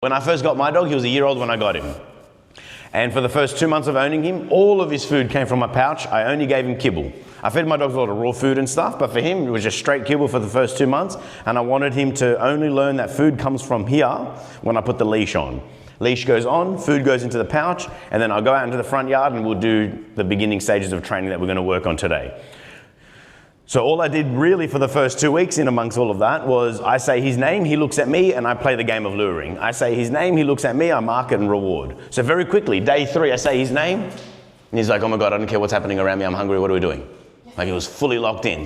When I first got my dog, he was a year old when I got him. And for the first 2 months of owning him, all of his food came from my pouch. I only gave him kibble. I fed my dogs a lot of raw food and stuff, but for him, it was just straight kibble for the first 2 months. And I wanted him to only learn that food comes from here when I put the leash on. Leash goes on, food goes into the pouch, and then I'll go out into the front yard and we'll do the beginning stages of training that we're going to work on today. So all I did really for the first 2 weeks in amongst all of that was I say his name, he looks at me, and I play the game of luring. I say his name, he looks at me, I mark it and reward. So very quickly, day 3, I say his name, and he's like, oh my God, I don't care what's happening around me, I'm hungry, what are we doing? Like he was fully locked in.